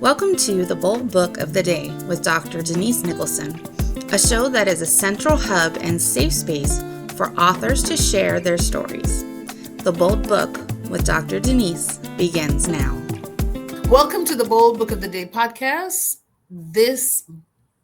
Welcome to the Bold Book of the Day with Dr. Denise Nicholson, a show that is a central hub and safe space for authors to share their stories. The Bold Book with Dr. Denise begins now. Welcome to the Bold Book of the Day podcast. This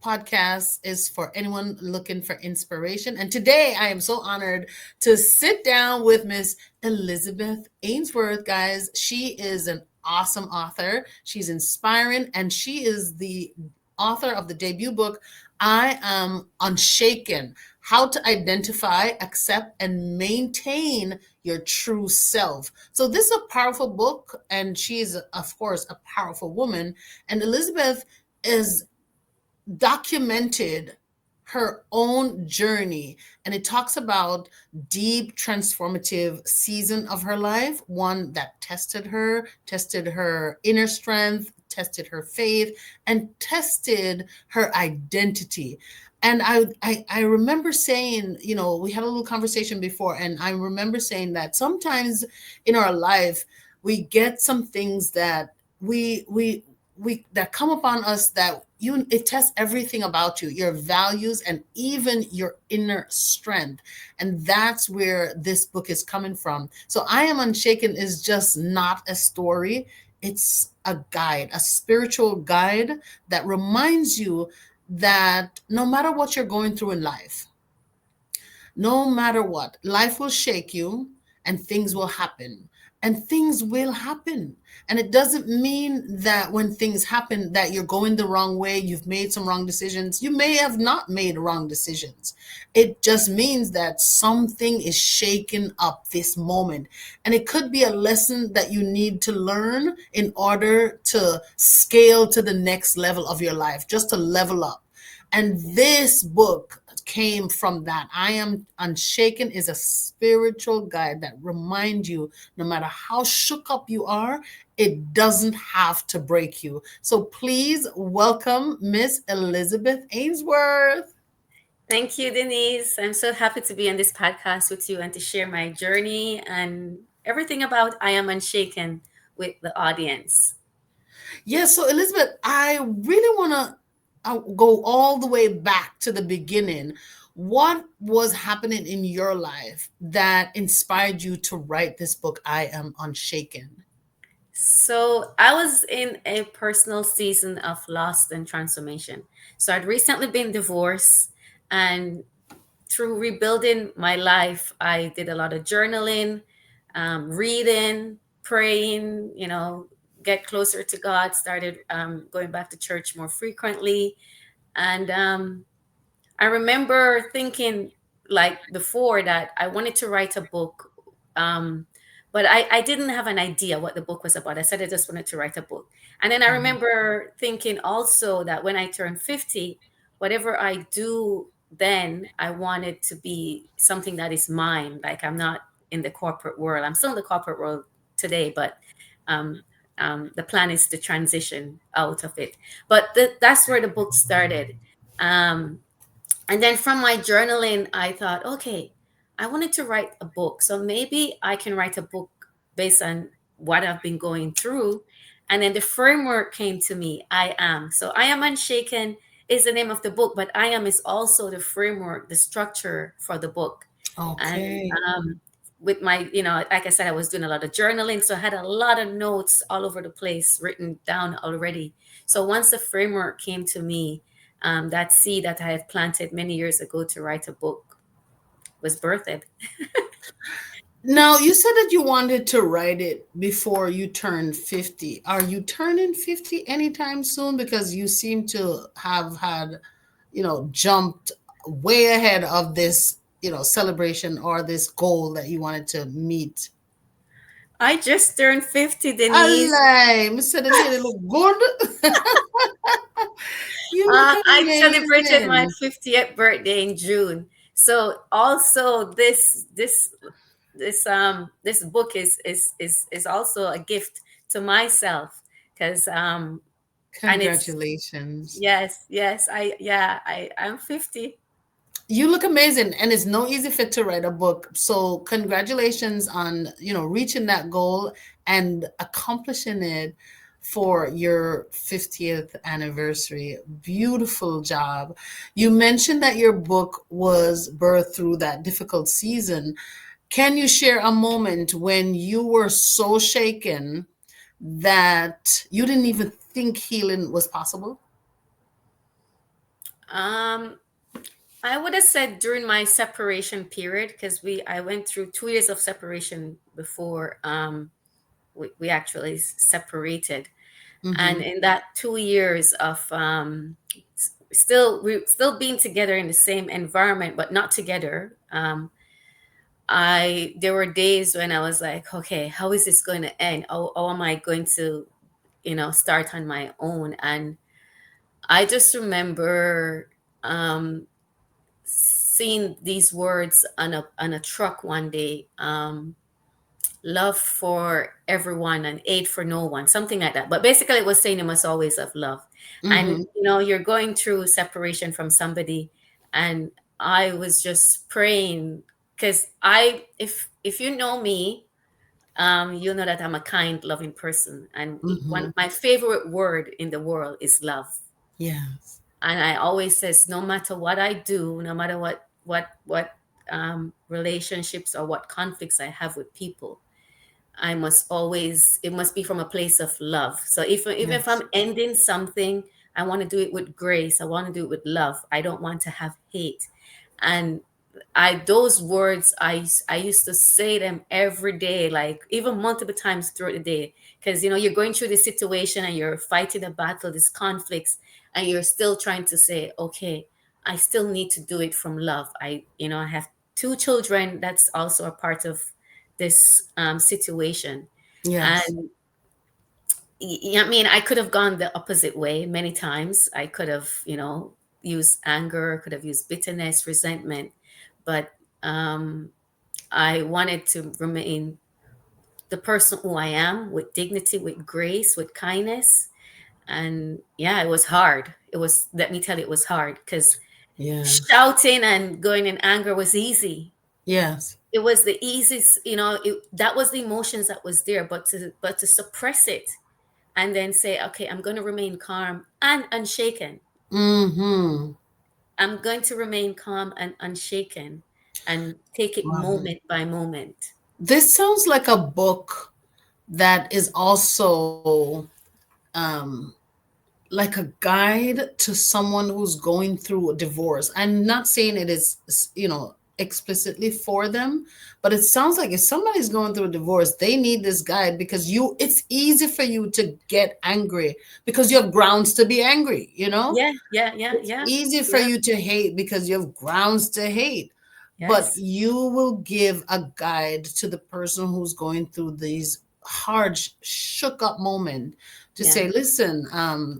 podcast is for anyone looking for inspiration. And today I am so honored to sit down with Miss Elizabeth Ainsworth, guys. She is an awesome author. She's inspiring, and she is the author of the debut book, I Am Unshaken: How to Identify, Accept, and Maintain Your True Self. So this is a powerful book, and she's, of course, a powerful woman. And Elizabeth is documented her own journey, and it talks about deep transformative season of her life, one that tested her inner strength, tested her faith, and tested her identity. And I remember saying, we had a little conversation before, and I remember saying that sometimes in our life we get some things that we that come upon us that it tests everything about you, your values, and even your inner strength. And that's where this book is coming from. So I Am Unshaken is just not a story. It's a guide, a spiritual guide that reminds you that no matter what you're going through in life, no matter what, life will shake you and things will happen. And things will happen. And it doesn't mean that when things happen that you're going the wrong way, you've made some wrong decisions. You may have not made wrong decisions. It just means that something is shaking up this moment. And it could be a lesson that you need to learn in order to scale to the next level of your life, just to level up. And this book came from that. I Am Unshaken is a spiritual guide that reminds you, no matter how shook up you are, it doesn't have to break you. So please welcome Miss Elizabeth Ainsworth. Thank you, Denise. I'm so happy to be on this podcast with you and to share my journey and everything about I Am Unshaken with the audience. Yeah, so Elizabeth, I really want to go all the way back to the beginning. What was happening in your life that inspired you to write this book, I Am Unshaken? So I was in a personal season of loss and transformation. So I'd recently been divorced, and through rebuilding my life, I did a lot of journaling, reading, praying, get closer to God, started going back to church more frequently. And I remember thinking, like before, that I wanted to write a book, but I didn't have an idea what the book was about. I said I just wanted to write a book. And then I remember thinking also that when I turned 50, whatever I do then, I want it to be something that is mine. Like, I'm not in the corporate world. I'm still in the corporate world today, but the plan is to transition out of it. But that's where the book started. And then from my journaling, I thought, okay, I wanted to write a book. So maybe I can write a book based on what I've been going through. And then the framework came to me, I Am. So I Am Unshaken is the name of the book, but I Am is also the framework, the structure for the book. Okay. And with my, like I said, I was doing a lot of journaling. So I had a lot of notes all over the place written down already. So once the framework came to me, that seed that I had planted many years ago to write a book was birthed. Now, you said that you wanted to write it before you turned 50. Are you turning 50 anytime soon? Because you seem to have had, jumped way ahead of this, celebration or this goal that you wanted to meet. I just turned 50, Denise. Alay, Mr. Denise, look good. You look I celebrated my amazing. 50th birthday in June. So also this book is also a gift to myself, because and it's Congratulations. yes, I'm 50. You look amazing, and it's no easy fit to write a book. So congratulations on, reaching that goal and accomplishing it for your 50th anniversary. Beautiful job. You mentioned that your book was birthed through that difficult season. Can you share a moment when you were so shaken that you didn't even think healing was possible? Um, I would have said during my separation period, because I went through 2 years of separation before we actually separated. And Mm-hmm. in that 2 years of we still being together in the same environment but not together, I there were days when I was like, okay, how is this going to end? How am I going to, start on my own? And I just remember seeing these words on a truck one day. Love for everyone and aid for no one, something like that. But basically, it was saying you must always have love. And Mm-hmm. you're going through separation from somebody, and I was just praying because if you know me, you know that I'm a kind, loving person, and one Mm-hmm. my favorite word in the world is love. Yes. And I always says, no matter what I do, no matter what relationships or what conflicts I have with people, I must always, it must be from a place of love. So even if Yes. I'm ending something, I want to do it with grace. I want to do it with love. I don't want to have hate. And those words, I used to say them every day, like even multiple times throughout the day. Because, you're going through this situation and you're fighting a battle, this conflicts, and you're still trying to say, okay, I still need to do it from love. I have two children. That's also a part of this situation. Yes. And I mean, I could have gone the opposite way many times. I could have, used anger, could have used bitterness, resentment, but um, I wanted to remain the person who I am with dignity, with grace, with kindness. And yeah, it was hard. Let me tell you, it was hard because Yes. shouting and going in anger was easy. Yes. It was the easiest, that was the emotions that was there, but to suppress it and then say, okay, I'm going to remain calm and unshaken. Mm-hmm. I'm going to remain calm and unshaken and take it Wow. moment by moment. This sounds like a book that is also um, like a guide to someone who's going through a divorce. I'm not saying it is, explicitly for them, but it sounds like if somebody's going through a divorce, they need this guide because it's easy for you to get angry because you have grounds to be angry, you know? Yeah, yeah, yeah, It's yeah, easy for yeah. you to hate because you have grounds to hate, but Yes, you will give a guide to the person who's going through these hard, shook up moment to yeah, say, listen,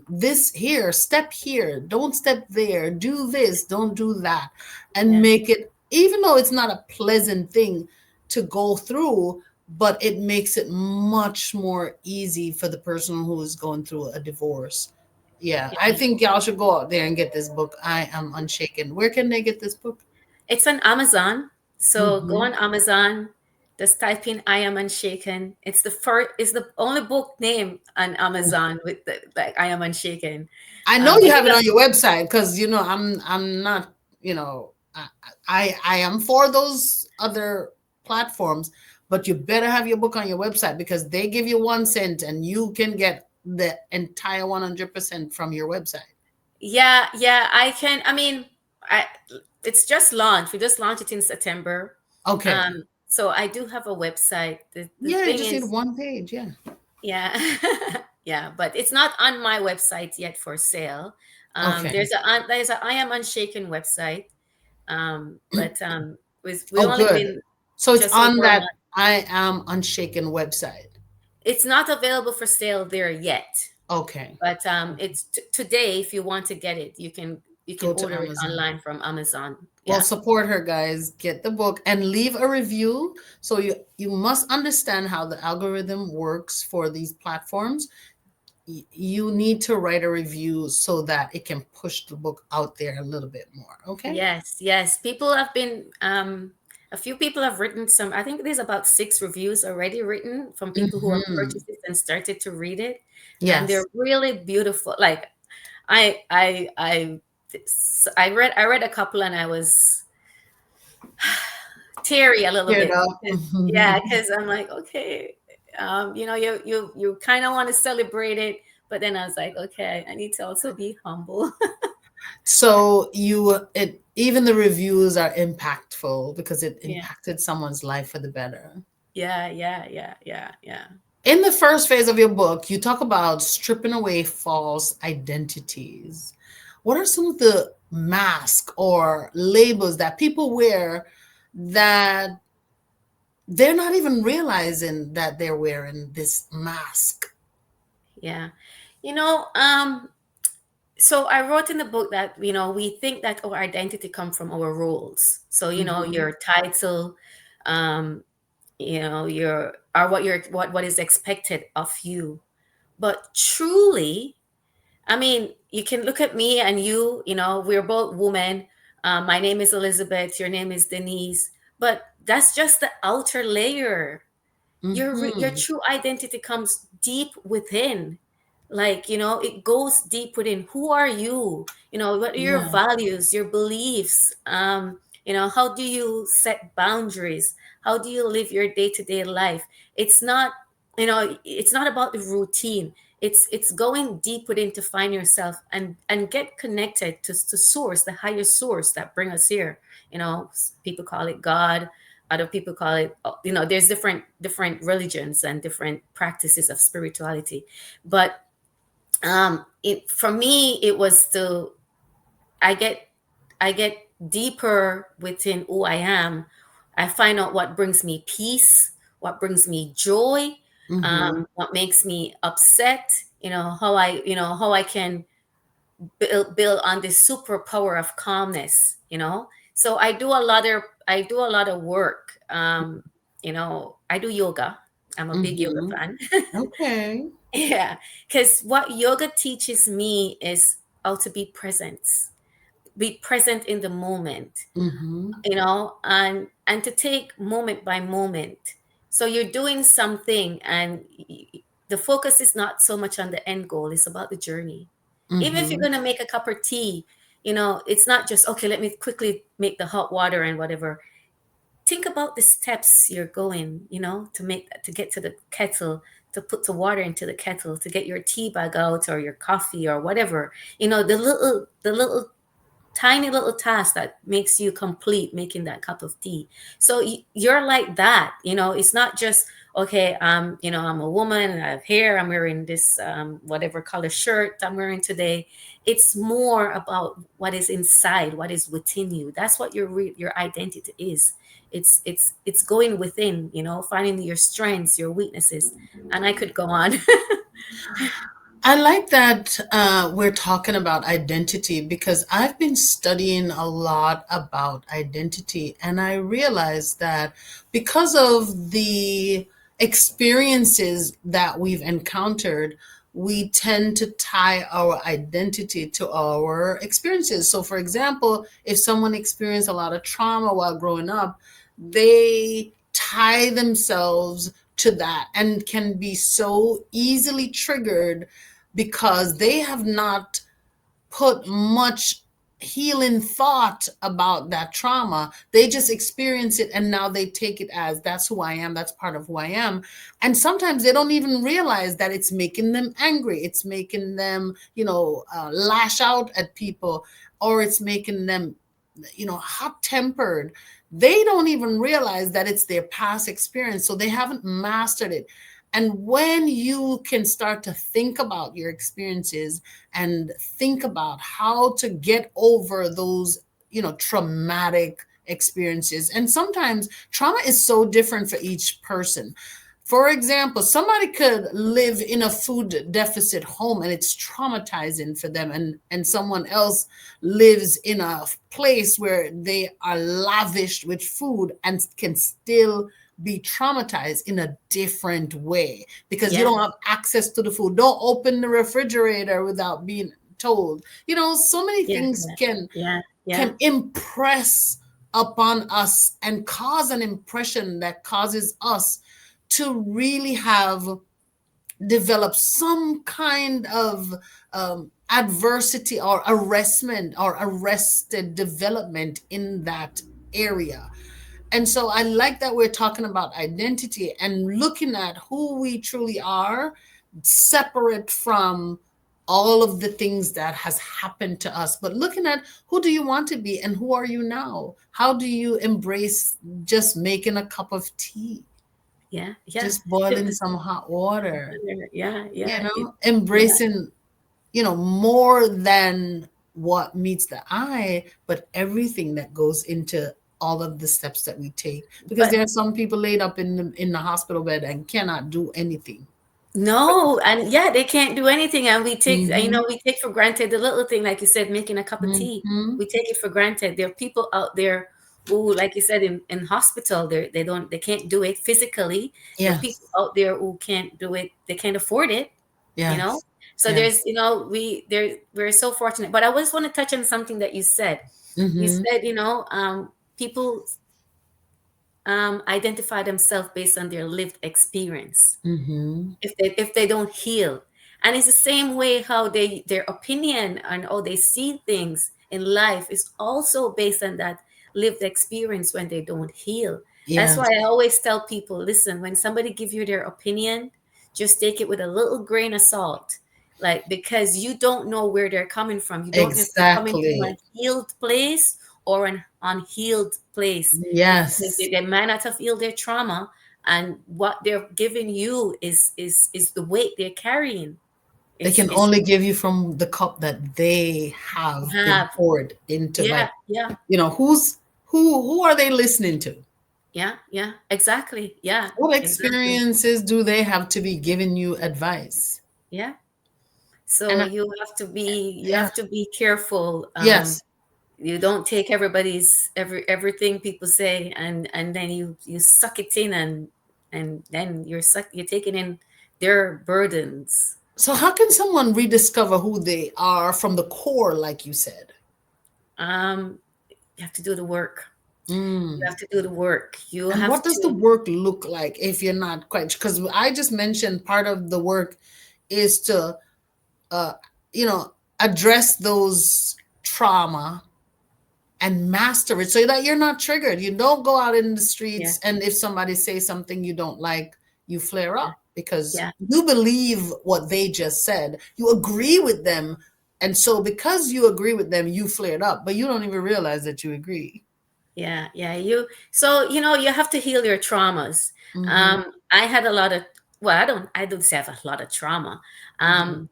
this here, step here, don't step there, do this, don't do that, and yeah, make it, even though it's not a pleasant thing to go through, but it makes it much more easy for the person who is going through a divorce. Yeah, I yeah. think y'all should go out there and get this book. I Am Unshaken. Where can they get this book? It's on Amazon. So go Hmm. on Amazon, just type in I Am Unshaken. It's the only book name on Amazon with like I Am Unshaken. I know you But have it's it a on your website because I'm not I am for those other platforms, but you better have your book on your website because they give you 1 cent and you can get the entire 100% from your website. Yeah, yeah, I mean, I it's just launched. We just launched it in September. Okay. So I do have a website. The Yeah, I thing just need is, one page. Yeah. yeah, yeah, but it's not on my website yet for sale. Okay. There's a I Am Unshaken website, but we Oh, only good. been So it's just over on a that month. I Am Unshaken website. It's not available for sale there yet, Okay. but it's today. If you want to get it, you can Go to order it Amazon. online from Amazon. Well, Yeah. support her, guys. Get the book and leave a review. So you must understand how the algorithm works for these platforms. You need to write a review so that it can push the book out there a little bit more. Okay. Yes, yes. People have been A few people have written some, I think there's about 6 reviews already written from people who have Hmm. purchased it and started to read it. And they're Yes. really beautiful. Like I I I I read a couple and I was teary a little Teared bit. up. 'Cause- yeah, because I'm like, okay, you kind of want to celebrate it, but then I was like, okay, I need to also be humble. So it even the reviews are impactful because it Yeah, impacted someone's life for the better. yeah, yeah, yeah, yeah, yeah, In the first phase of your book, you talk about stripping away false identities. What are some of the masks or labels that people wear that they're not even realizing that they're wearing this mask? yeah. You know, so I wrote in the book that we think that our identity comes from our roles. So Hmm. your title, um, your are what is expected of you. But truly, I mean, you can look at me and we're both women. My name is Elizabeth. Your name is Denise. But that's just the outer layer. Your Hmm. true identity comes deep within. Like, it goes deep within. Who are you? What are your Yeah. values, your beliefs? How do you set boundaries? How do you live your day-to-day life? It's not about the routine. It's going deep within to find yourself and get connected to source, the higher source that bring us here. People call it God, other people call it, there's different religions and different practices of spirituality. But for me, it was to I get I get deeper within who I am. I find out what brings me peace, what brings me joy, Hmm. what makes me upset. How I can build on this superpower of calmness. So I do a lot of work. I do yoga. I'm a big yoga Hmm. fan. Okay. Yeah, because what yoga teaches me is how to be present in the moment, Hmm. and to take moment by moment. So you're doing something, and the focus is not so much on the end goal, it's about the journey. Even if you're Hmm. going to make a cup of tea, it's not just, okay, let me quickly make the hot water and whatever. Think about the steps you're going, to get to the kettle, to put the water into the kettle, to get your tea bag out or your coffee or whatever. The little tiny little task that makes you complete making that cup of tea. So you're like that. It's not just, okay, I'm a woman and I have hair, I'm wearing this whatever color shirt I'm wearing today. It's more about what is inside, what is within you. That's what your identity is. It's going within, finding your strengths, your weaknesses, and I could go on. I like that we're talking about identity because I've been studying a lot about identity, and I realized that because of the experiences that we've encountered, we tend to tie our identity to our experiences. So, for example, if someone experienced a lot of trauma while growing up, they tie themselves to that and can be so easily triggered because they have not put much healing thought about that trauma. They just experience it and now they take it as that's who I am, that's part of who I am. And sometimes they don't even realize that it's making them angry, it's making them, lash out at people, or it's making them, hot tempered. They don't even realize that it's their past experience, so they haven't mastered it. And when you can start to think about your experiences and think about how to get over those, traumatic experiences. And sometimes trauma is so different for each person. For example, somebody could live in a food deficit home and it's traumatizing for them, and someone else lives in a place where they are lavished with food and can still be traumatized in a different way because you Yeah, don't have access to the food. Don't open the refrigerator without being told. So many yeah, things yeah, can yeah, yeah, can impress upon us and cause an impression that causes us to really have develop some kind of adversity or arrestment or arrested development in that area. And so I like that we're talking about identity and looking at who we truly are, separate from all of the things that has happened to us, but looking at who do you want to be and who are you now? How do you embrace just making a cup of tea, Yeah, yeah. just boiling some hot water, Yeah, yeah, yeah, embracing, more than what meets the eye, but everything that goes into all of the steps that we take. Because but there are some people laid up in the hospital bed and cannot do anything. no, and yeah, they can't do anything, and we take, Mm-hmm. we take for granted the little thing, like you said, making a cup of tea. Mm-hmm. We take it for granted. There are people out there who, like you said, in hospital, they can't do it physically. There are people Yes. out there who can't do it. They can't afford it, you know. Yes. So Yes. there's, we're so fortunate. But I just want to touch on something that you said. You Mm-hmm. said, people identify themselves based on their lived experience Mm-hmm. if they don't heal. And it's the same way how their opinion and how they see things in life is also based on that lived experience when they don't heal. That's why Yes. I always tell people, listen, when somebody give you their opinion, just take it with a little grain of salt. Like, because you don't know where they're coming from. You don't know if they're coming from a Exactly. healed place or an unhealed place. Because Yes. they might not have healed their trauma, and what they're giving you is the weight they're carrying. They Is can is only give you from the cup that they have been have poured into. yeah, Like, yeah, who are they listening to? yeah, yeah, exactly, yeah, What exactly, experiences do they have to be giving you advice? yeah. So And you yeah, have to be careful. yes, You don't take everything people say, and then you suck it in, and then you're taking in their burdens. so how can someone rediscover who they are from the core, like you said? um you have to do the work. You Mm. have to do the work. You And have what does the to, work look like if you're not quite? Because I just mentioned part of the work is to, uh, you know, address those trauma and master it so that you're not triggered. You don't go out in the yeah, streets and if somebody says something you don't like, you flare yeah, up because yeah, you believe what they just said. You agree with them. And so because you agree with them, you flared up, but you don't even realize that you agree. yeah, yeah. So you have to heal your traumas. Mm-hmm. I had a lot of, well, I don't say I have a lot of trauma. Mm-hmm.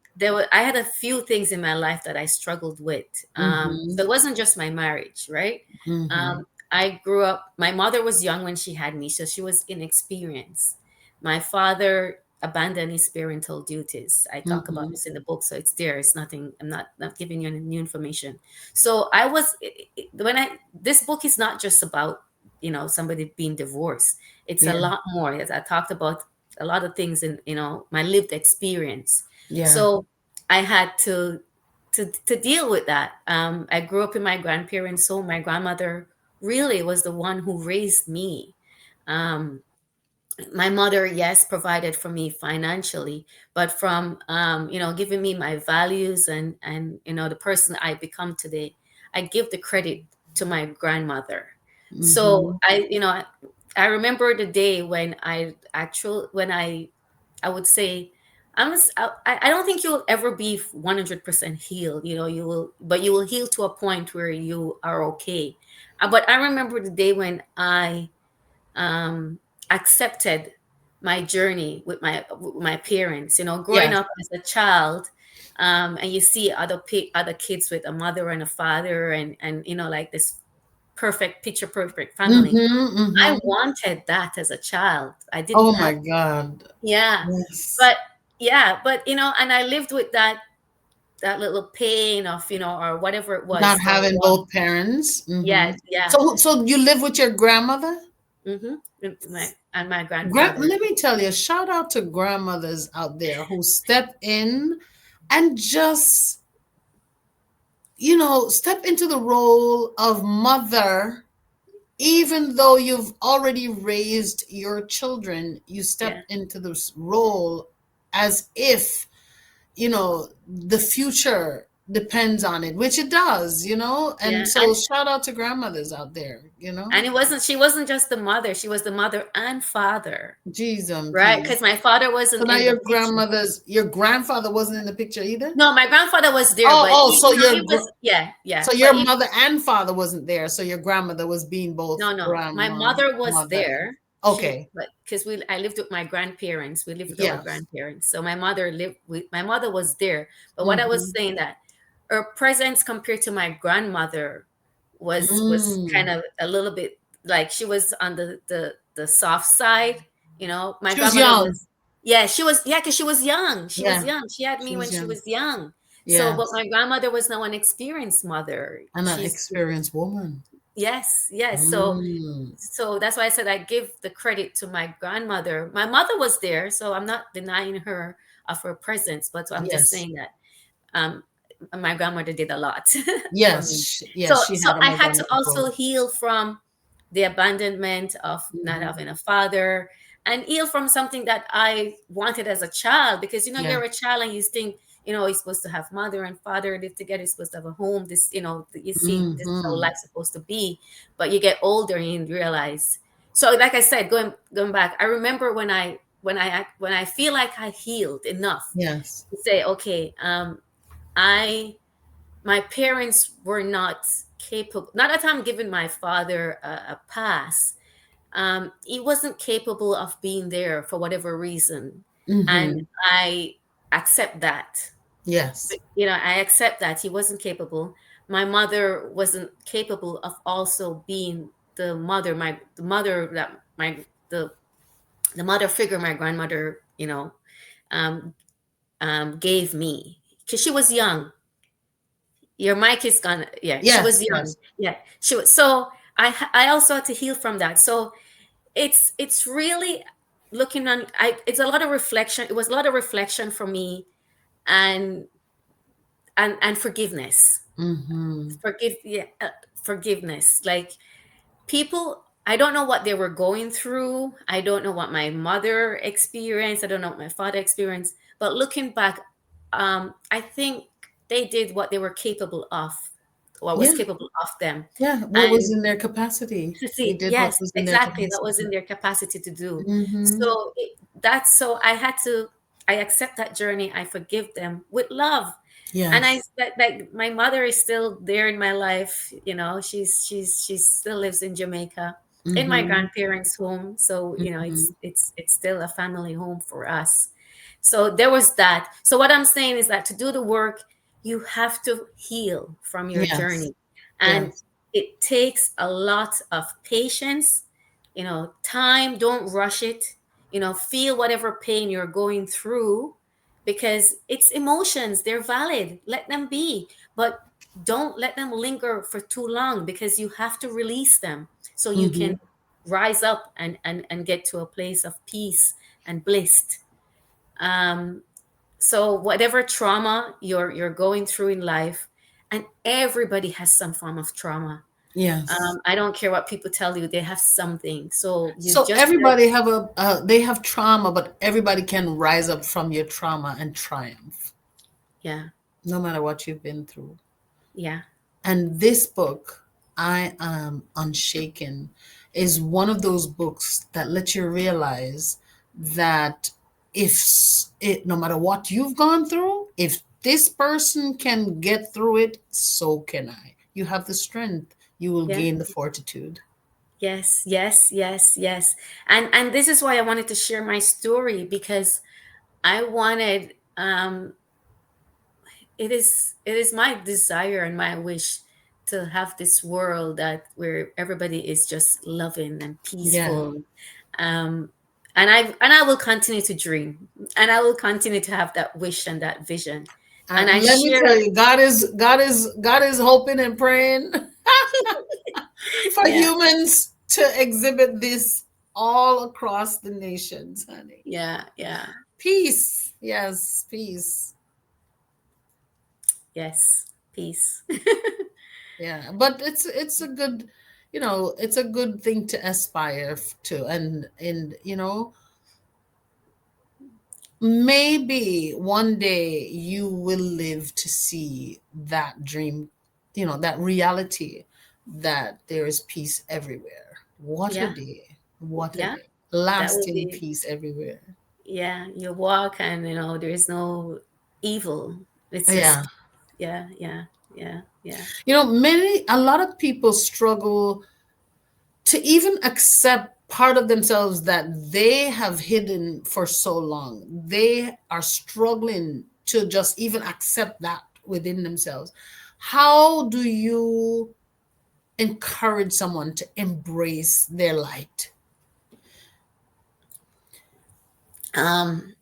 I had a few things in my life that I struggled with. So Mm-hmm. it wasn't just my marriage, right? Mm-hmm. I grew up, my mother was young when she had me, so she was inexperienced. My father abandoned his parental duties. I talk about Mm-hmm. this in the book, so it's there. It's nothing, I'm not giving you any new information. So I was, when this book is not just about, somebody being divorced. It's a Yeah. lot more. As I talked about a lot of things in, my lived experience. Yeah. So I had to deal with that. I grew up in my grandparents' home. My grandmother really was the one who raised me. Um, my mother, yes, provided for me financially, but from giving me my values and the person I become today, I give the credit to my grandmother. So Mm-hmm. I remember the day when I would say, I don't think you'll ever be 100% healed. But you will heal to a point where you are okay. But I remember the day when I um, accepted my journey with my parents. Growing Yes. up as a child, and you see other kids with a mother and a father, and like this picture perfect family. Mm-hmm. I Mm-hmm. wanted that as a child. I didn't Oh have. my God. Yeah, Yes. but yeah, but and I lived with that little pain of or whatever it Not was for a having while. both parents. Yeah, Hmm. yeah. So you live with your grandmother? My grandfather. Let me tell you, shout out to grandmothers out there who step in and just, step into the role of mother even though you've already raised your children, you step Yeah, into this role as if, the future depends on it, which it does, and yeah. so shout out to grandmothers out there. And she wasn't just the mother, she was the mother and father, Jeez, right? peace. Because my father So wasn't now in the picture. your grandfather wasn't in the picture either? No, my grandfather was there, Oh, but oh, so he was, yeah, yeah. so But your he, mother and father wasn't there, so your grandmother was being both no, no. My grandma, mother was mother. there. She, Okay. but because I lived with my grandparents. We lived with our Yes. grandparents. So my mother was there. But what I was Mm-hmm. saying that her presence compared to my grandmother was kind Mm. of a little bit like she was on the soft side. My She was grandmother young. was, yeah, she was, yeah, because she was young. She was Yeah, young. She had she me when was she young. was young. So, but Yes. my grandmother was now an experienced mother. And an experienced woman. Yes, yes. So Mm. that's why I said I give the credit to my grandmother. My mother was there, so I'm not denying her of her presence, but I'm just Yes. saying that um, my grandmother did a lot for Yes. me. Yes, she So had a I had to motherly also role. heal from the abandonment of not Hmm. having a father, and heal from something that I wanted as a child, because Yeah. you're a child and you think, you're supposed to have mother and father live together, you're supposed to have a home, this, you see this is how Hmm. life's supposed to be. But you get older and you realize. So like I said, going back, I remember when I feel like I healed enough Yes. to say, okay, I my parents were not capable. Not that I'm giving my father a pass. He wasn't capable of being there for whatever reason, and Hmm. I accept that. Yes. I accept that he wasn't capable. My mother wasn't capable of also being the mother that the mother figure my grandmother, um, gave me, because she was young. Your mic is gone. Yeah, she was Yes. young. Yes. Yeah, she was. So I also had to heal from that. So it's really looking on. It's a lot of reflection. It was a lot of reflection for me, and and forgiveness. Hmm. Yeah, forgiveness. Like, people, I don't know what they were going through. I don't know what my mother experienced. I don't know what my father experienced. But looking back, I think they did what they were capable of, what was Yeah. capable of them. Yeah. What was And in their capacity? to They see, did what yes, was in their exactly, that was capacity. in their capacity to do. Hmm. So so I accept that journey. I forgive them with love. And Yes. like my mother is still there in my life. She still lives in Jamaica, in my Hmm. grandparents' home. So Hmm. it's still a family home for us. So there was that. So what I'm saying is that to do the work, you have to heal from your Yes. journey, and Yes. it takes a lot of patience. Time. Don't rush it. Feel whatever pain you're going through, because it's emotions, they're valid, let them be, but don't let them linger for too long, because you have to release them so you can Hmm. rise up and get to a place of peace and bliss. um so whatever trauma you're going through in life, and everybody has some form of trauma. Yes. I don't care what people tell you, they have something, so you So just everybody have they have trauma, but everybody can rise up from your trauma and triumph, yeah, no matter what you've been through. yeah, And this book, I Am Unshaken, is one of those books that let you realize that no matter what you've gone through, if this person can get through it, so can I. You have the strength, you will yeah. gain the fortitude. Yes, yes, yes, yes. And this is why I wanted to share my story, because I wanted it is my desire and my wish to have this world that where everybody is just loving and Yeah. peaceful. Um and I will continue to dream, and I will continue to have that wish and that vision. And I Let me share. tell you, God is hoping and praying for Yeah, humans to exhibit this all across the nations, honey. yeah, yeah. Peace. Yes, peace. Yes. Peace. Yeah. But it's a good, it's a good thing to aspire to. And maybe one day you will live to see that dream, that reality, that there is peace everywhere. What a Yeah, day. What a yeah, day. that would Lasting be, peace everywhere. yeah, you walk and there is no evil. It's Yeah. just, yeah, yeah, yeah, yeah, A lot of people struggle to even accept part of themselves that they have hidden for so long. They are struggling to just even accept that within themselves. How do you encourage someone to embrace their light? um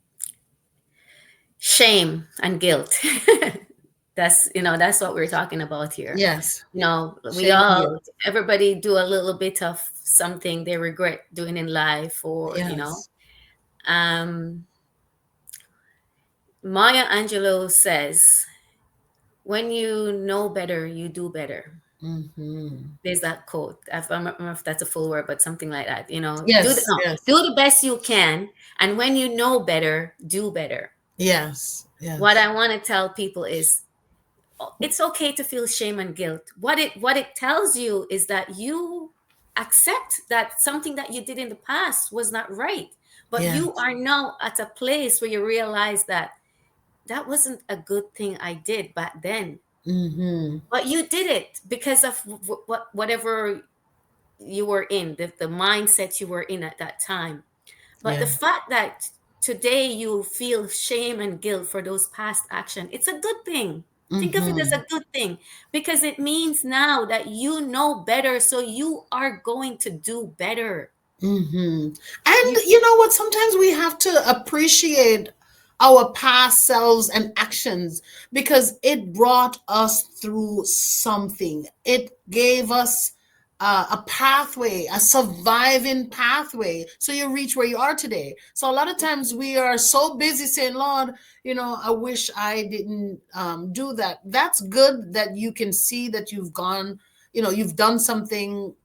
shame and guilt. That's what we're talking about here. Yes. We Shame and all, guilt. everybody do a little bit of something they regret doing in life, or Yes. um Maya Angelou says, when you know better, you do better. Mm-hmm. There's that quote. I don't remember if that's a full word, but something like that. Do the, Yes. no, Yes. do the best you can, and when you know better, do better. Yes. What Yes. I want to tell people is, it's okay to feel shame and guilt. What it tells you is that you accept that something that you did in the past was not right, but you Yes. are now at a place where you realize that that wasn't a good thing I did back then. Mm-hmm. But you did it because of whatever you were in, the mindset you were in at that time. But the Yeah. fact that today you feel shame and guilt for those past action, it's a good thing. Think of it as Mm-hmm. a good thing, because it means now that you know better, so you are going to do better. Mm-hmm. You, And you know what? Sometimes we have to appreciate our past selves and actions because it brought us through something. It gave us a pathway, a surviving pathway. So you reach where you are today. So a lot of times we are so busy saying, Lord, I wish I didn't do that. That's good that you can see that you've gone, you've done something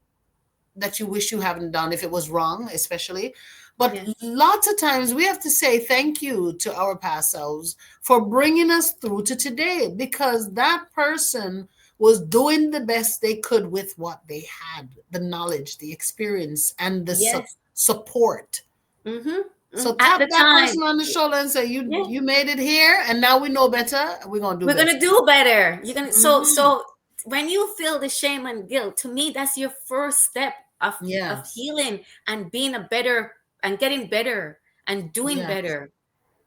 that you wish you haven't done if it was wrong, especially. But yes, lots of times we have to say thank you to our past selves for bringing us through to today because that person was doing the best they could with what they had, the knowledge, the experience, and the yes. support. Mm-hmm. So At tap the that time, person on the shoulder and say, you yeah, you made it here and now we know better. We're gonna do we're better. gonna do better. You're gonna, Hmm. so when you feel the shame and guilt, to me, that's your first step of Yes. healing and being a better, and getting better and doing Yes. better.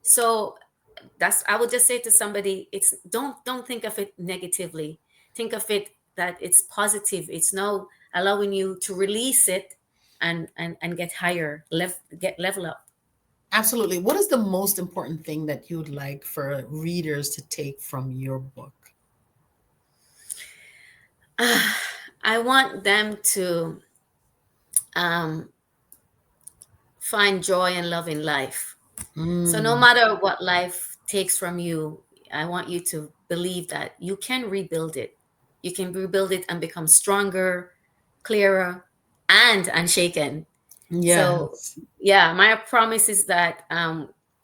So that's, I would just say to somebody, it's, don't think of it negatively. Think of it that it's positive. It's now allowing you to release it and get higher, get level up. Absolutely. What is the most important thing that you'd like for readers to take from your book? I want them to um, find joy and love in life. So no Mm, matter what life takes from you, I want you to believe that you can rebuild it. You can rebuild it and become stronger, clearer, and unshaken. So, yes. yeah, my promise is that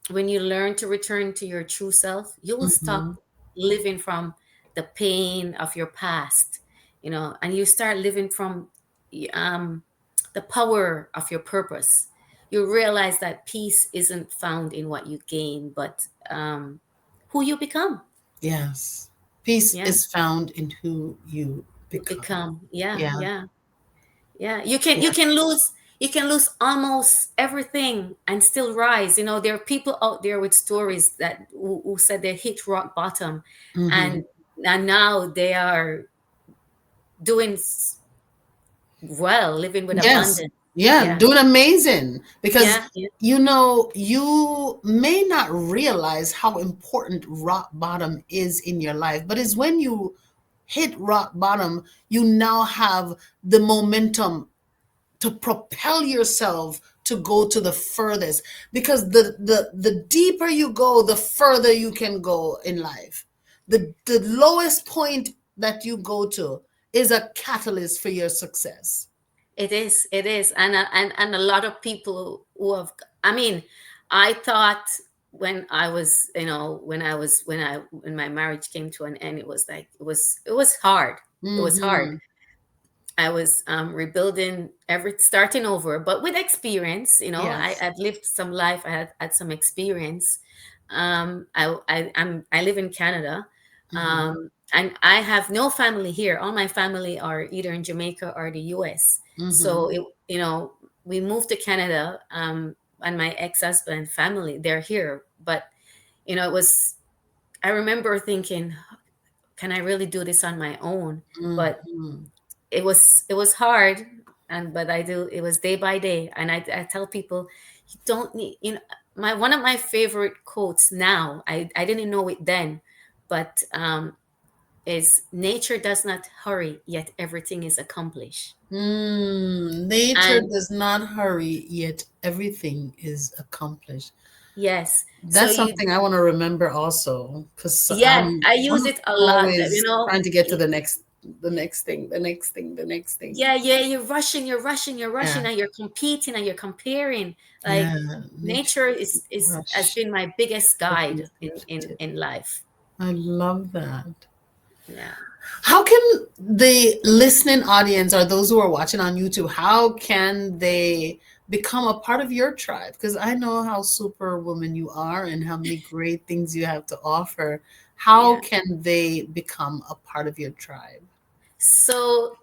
when you learn to return to your true self, you will stop Hmm. living from the pain of your past, and you start living from um, the power of your purpose. You realize that peace isn't found in what you gain, but who you become. Yes. Peace Yeah, is found in who you you become. become. Yeah, Yeah. yeah. Yeah, you can lose almost everything and still rise. There are people out there with stories that who said they hit rock bottom, Hmm. and now they are doing well, living with Yes. abundance. Yeah. Yeah, Doing amazing because, yeah, yeah. you may not realize how important rock bottom is in your life, but it's when you hit rock bottom, you now have the momentum to propel yourself to go to the furthest because the deeper you go the further you can go in life. The lowest point that you go to is a catalyst for your success. It is, and a lot of people who have. I mean, I thought when I was, when my marriage came to an end, it was like it was hard. It was hard. Mm-hmm. I was rebuilding, starting over, but with experience. Yes. I've lived some life. I had some experience. I live in Canada, Mm-hmm. and I have no family here. All my family are either in Jamaica or the U.S. Mm-hmm. So we moved to Canada, and my ex-husband family, they're here. But it was. I remember thinking, can I really do this on my own? But Mm-hmm. it was hard, and but I do it was day by day. And I tell people, you don't need, my one of my favorite quotes now, I didn't know it then, but is, nature does not hurry, yet everything is accomplished. Nature And does not hurry, yet everything is accomplished. yes, so That's you something I want to remember also, because yes, I use I'm it a lot, always trying to get to the next thing, the next thing, the next thing. yeah, yeah, you're rushing, you're rushing, you're Yeah, rushing, and you're competing and you're comparing. Like, yeah. Nature nature doesn't is has rush. been my biggest Everything guide is in perfected. in life. I love that. Yeah. How can the listening audience or those who are watching on YouTube, how can they become a part of your tribe? Because I know how superwoman you are and how many great things you have to offer. How Yeah. can they become a part of your tribe? So,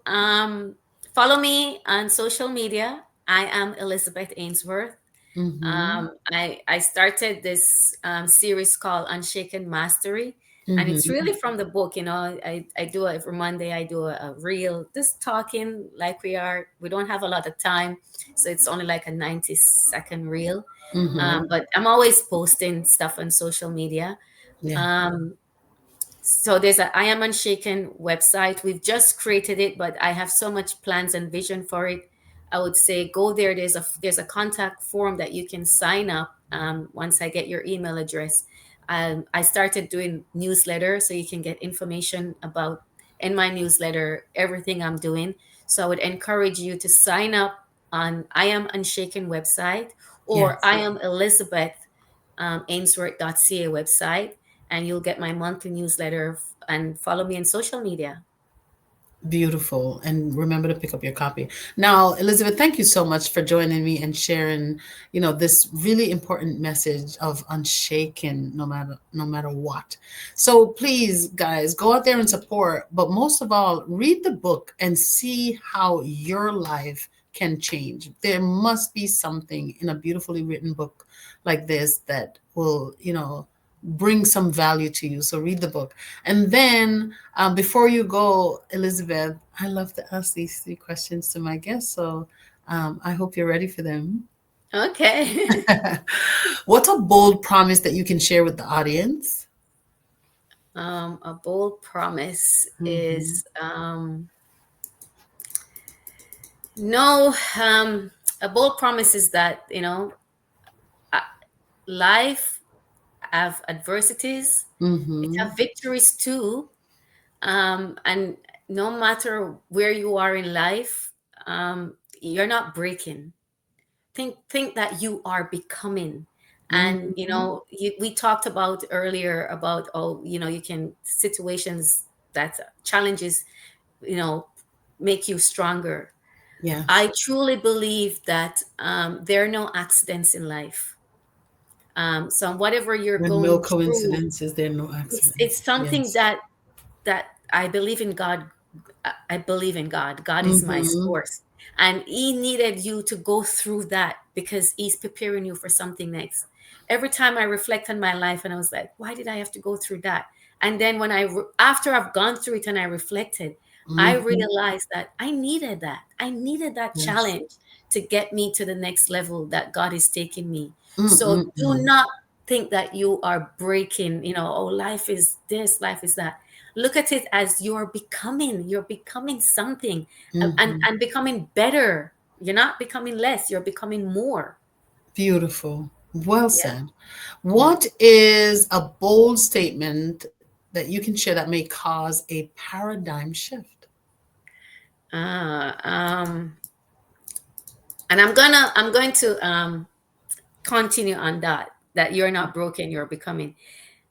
follow me on social media. I am Elizabeth Ainsworth. Mm-hmm. I started this series called Unshaken Mastery, and it's Mm-hmm. really from the book. I do it every Monday. I do a reel, just talking like we are. We don't have a lot of time, so it's only like a 90-second reel. Mm-hmm. But I'm always posting stuff on social media. Yeah. Um, so there's a I Am Unshaken website. We've just created it, but I have so much plans and vision for it. I would say go there. There's a contact form that you can sign up. Once I get your email address, I started doing newsletter, so you can get information about, in my newsletter, everything I'm doing. So I would encourage you to sign up on I Am Unshaken website, or Yes. I Am Elizabeth, Ainsworth.ca website, and you'll get my monthly newsletter, and follow me on social media. Beautiful. And remember to pick up your copy. Now, Elizabeth, thank you so much for joining me and sharing, this really important message of unshaken no matter what. So please, guys, go out there and support, but most of all, read the book and see how your life can change. There must be something in a beautifully written book like this that will, bring some value to you. So read the book. And then before you go, Elizabeth, I love to ask these three questions to my guests. So I hope you're ready for them. Okay. What's a bold promise that you can share with the audience? A bold promise Hmm. is, no, a bold promise is that, uh, life have adversities, it Hmm. have victories too. And no matter where you are in life, you're not breaking. Think that you are becoming. And Hmm. we talked about earlier about, oh, you can, situations that challenges, you know make you stronger. Yes. I truly believe that there are no accidents in life. So whatever you're When no going through, coincidences, there are no it's accidents. something Yes. that I believe in God. I believe in God. God is my Hmm. source. And He needed you to go through that because He's preparing you for something next. Every time I reflect on my life, and I was like, why did I have to go through that? And then after I've gone through it and I reflected, I Hmm. realized that I needed that. I needed that Yes. challenge to get me to the next level that God is taking me. So do Mm-mm-mm. not think that you are breaking, oh, life is this, life is that. Look at it as you're becoming something, Hmm. and becoming better. You're not becoming less, you're becoming more. Beautiful. Well Yeah. said. Yeah. What is a bold statement that you can share that may cause a paradigm shift? Ah, and I'm going to continue on that you're not broken, you're becoming.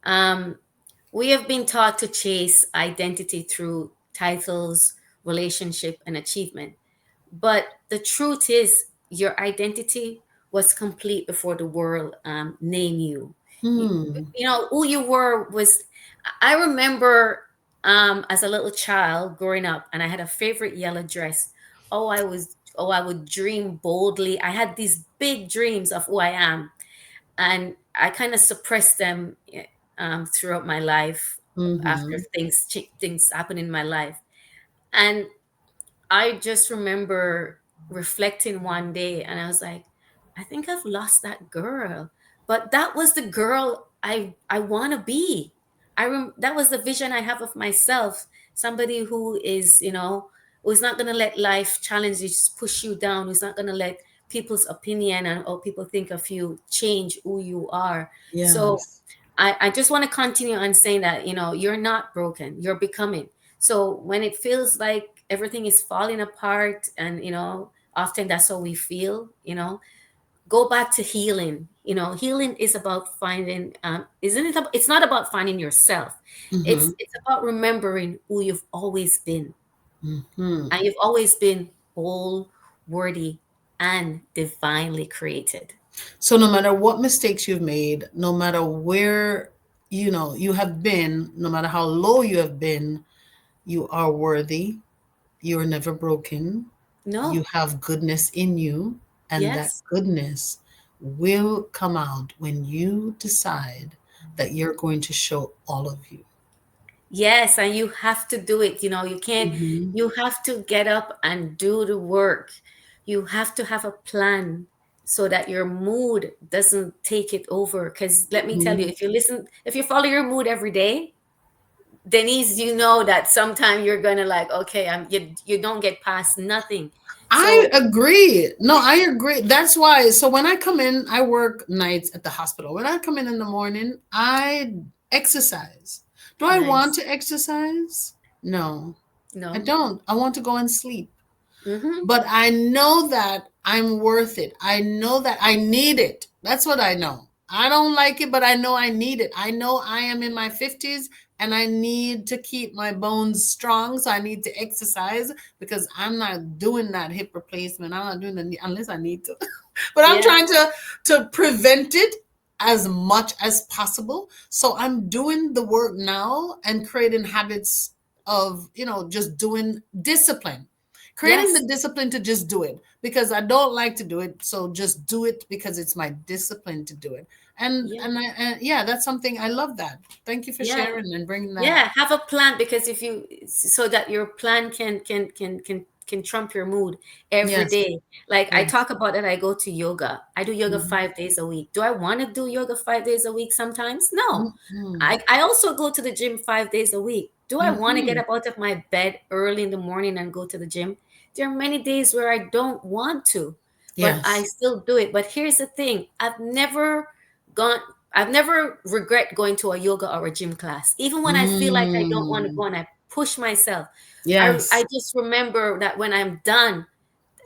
Um, we have been taught to chase identity through titles, relationship, and achievement. But the truth is, your identity was complete before the world named you. you. Hmm. You know, who you were was, I remember as a little child growing up, and I had a favorite yellow dress. I would dream boldly. I had these big dreams of who I am, and I kind of suppressed them throughout my life after Mm-hmm. things happen in my life. And I just remember reflecting one day and I was like, I think I've lost that girl. But that was the girl I want to be. That was the vision I have of myself. Somebody who is, who's not going to let life challenges push you down, who's not going to let people's opinion and or people think of you change who you are. So Yes. I just want to continue on saying that, you're not broken, you're becoming. So when it feels like everything is falling apart, and, often that's how we feel, go back to healing. Healing is about finding, isn't it? It's not about finding yourself. Mm-hmm. It's about remembering who you've always been. Mm-hmm. And you've always been whole, worthy, and divinely created. So no matter what mistakes you've made, no matter where you have been, no matter how low you have been, you are worthy. You're never broken. You No. have goodness in you, and that Yes. goodness will come out when you decide that you're going to show all of you. Yes, and you have to do it. You can't, Mm-hmm. you have to get up and do the work. You have to have a plan so that your mood doesn't take it over. Because let me tell you, Mm-hmm. if you follow your mood every day, Denise, you know that sometime you're gonna like, okay, you don't get past nothing. I So agree. No, I agree. That's why. So when I come in, I work nights at the hospital. When I come in the morning, I exercise. Do I want nice. to exercise? No, I No. don't. I want to go and sleep. Mm-hmm. But I know that I'm worth it. I know that I need it. That's what I know. I don't like it, but I know I need it. I know I am in my 50s and I need to keep my bones strong. So I need to exercise because I'm not doing that hip replacement. I'm not doing the unless I need to. But I'm Yeah. trying to prevent it as much as possible. So I'm doing the work now and creating habits of, just doing discipline, creating the Yes. discipline to just do it because I don't like to do it. So just do it because it's my discipline to do it. Yeah. And yeah, that's something I love that. Thank you for Yeah. sharing and bringing that up. Yeah, have a plan, because if you so that your plan can trump your mood every Yes. day. Like I Yes. talk about it, I go to yoga. I do yoga Mm-hmm. 5 days a week. Do I want to do yoga 5 days a week sometimes? No. Mm-hmm. I also go to the gym 5 days a week. Do I want to get Mm-hmm. up out of my bed early in the morning and go to the gym? There are many days where I don't want to, but I Yes. still do it. But here's the thing, gone I've never regret going to a yoga or a gym class. Even when I feel like I don't want to Mm. go and I push myself, I Yes. just remember that when I'm done,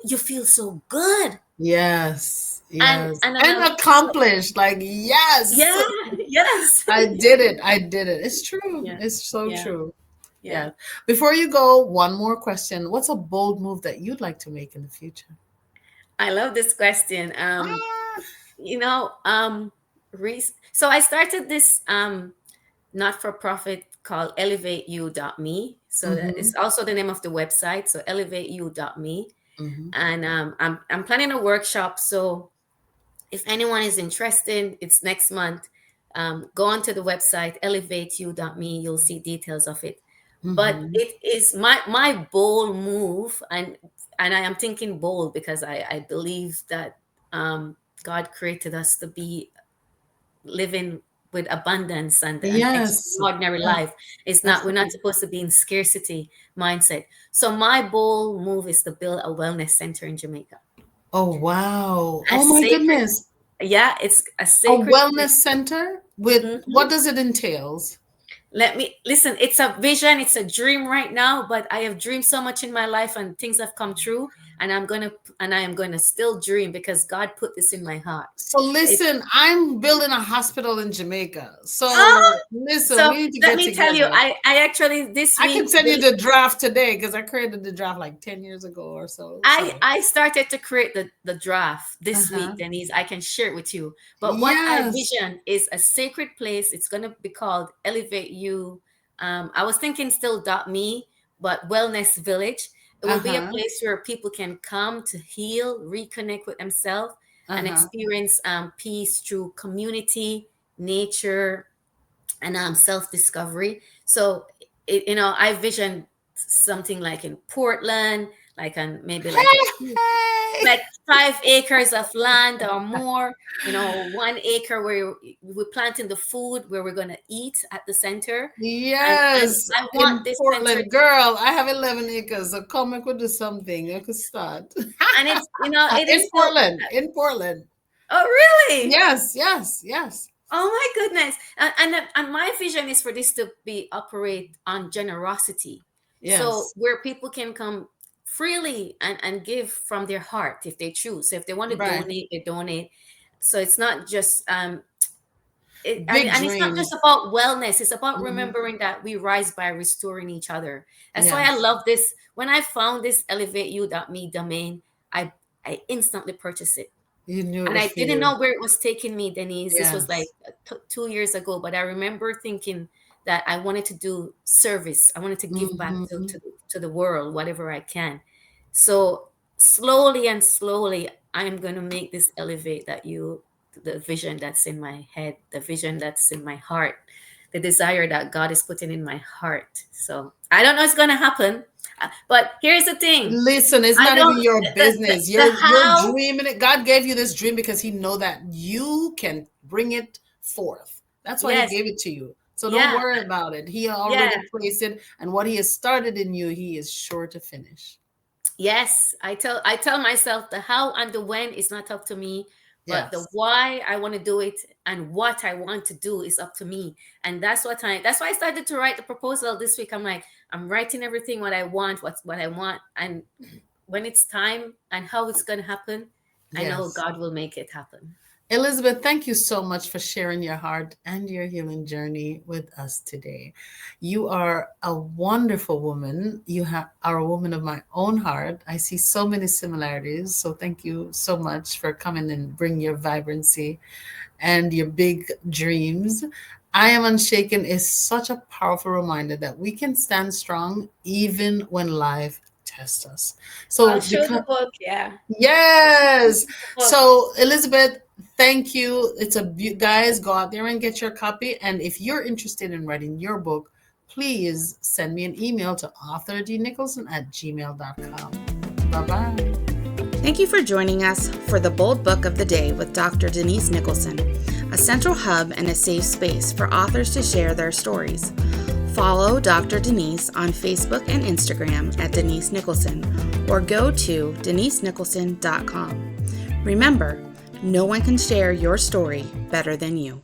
you feel so good. Yes. And Yes. and then And I'm accomplished. Like, yes. yeah, yes. I did it. I did it. It's true. Yeah. It's so Yeah. true. Yeah. Yeah. Before you go, one more question. What's a bold move that you'd like to make in the future? I love this question. Ah. You know, so I started this not for profit called elevateyou.me. So that Mm-hmm. is also the name of the website. So elevateyou.me. Mm-hmm. And I'm planning a workshop. So if anyone is interested, it's next month. Go onto the website elevateyou.me. You'll see details of it. But Mm-hmm. it is my bold move, and I am thinking bold because I believe that God created us to be living with abundance and an Yes. extraordinary Yes. life. It's not That's We're not right. supposed to be in scarcity mindset. So my bold move is to build a wellness center in Jamaica. Oh, wow. A Oh, my sacred, goodness. yeah, it's a A sacred place. wellness center with Mhm. what does it entails? let me listen. It's a vision, it's a dream right now, but I have dreamed so much in my life and things have come true, and I am going to still dream because God put this in my heart. So It's listen, I'm building a hospital in Jamaica. oh, So listen, so we need to let get me tell you, together. I actually this I can week send you the draft today because I created the draft like 10 years ago or so. I started to create the draft this Uh-huh. week, Denise. I can share it with you. But what I Yes. vision is a sacred place. It's gonna be called Elevate You. I was thinking still .me, but Wellness Village. It will be a Uh-huh. place where people can come to heal, reconnect with themselves, and Uh-huh. experience peace through community, nature, and self-discovery. So I vision something like in Portland, like on maybe Hey! like 5 acres of land or more, 1 acre where we're planting the food where we're going to eat at the center. And Yes, I want in this center Portland. Girl, I have 11 acres, so come I could do something. I could start. and it's it In is so Portland. In Portland. oh really. Yes, yes, yes. Oh my goodness. And my vision is for this to be operate on generosity. So Yes. where people can come freely and give from their heart if they choose. So if they want to Right. donate, they donate. So it's not just Big and it's not just dreams. about wellness, it's about Mhm. remembering that we rise by restoring each other. That's why I Yes. love this. When I found this elevate.you.me domain, I instantly purchased it. You knew it And was I for didn't you. know where it was taking me, Denise. This was like Yes. 2 years ago, but I remember thinking that I wanted to do service. I wanted to give back Hmm. to the world, whatever I can. So slowly and slowly, I'm going to make this elevate that you, the vision that's in my head, the vision that's in my heart, the desire that God is putting in my heart. So I don't know it's going to happen, but here's the thing. Listen, it's I not don't, even your business. the You're how, dreaming it. God gave you this dream because he know that you can bring it forth. That's why he yes, gave it to you. So don't yeah, worry about it. He yeah. already placed it, and what he has started in you, he is sure to finish. Yes, I tell myself the how and the when is not up to me, but the Yes. why I want to do it and what I want to do is up to me. And that's why I started to write the proposal this week. I'm like, I'm writing everything what I want, what I want. And when it's time and how it's gonna happen, I know Yes. God will make it happen. Elizabeth, thank you so much for sharing your heart and your healing journey with us today. You are a wonderful woman. Are a woman of my own heart. I see so many similarities. So thank you so much for coming and bring your vibrancy and your big dreams. I Am Unshaken is such a powerful reminder that we can stand strong even when life tests us. I'll So show because the book, yeah. yes. The book. So, Elizabeth, thank you. Guys, go out there and get your copy. And if you're interested in writing your book, please send me an email to authordnicholson@gmail.com. Bye bye. Thank you for joining us for the Bold Book of the Day with Dr. Denise Nicholson, a central hub and a safe space for authors to share their stories. Follow Dr. Denise on Facebook and Instagram at Denise Nicholson or go to denisenicholson.com. Remember, no one can share your story better than you.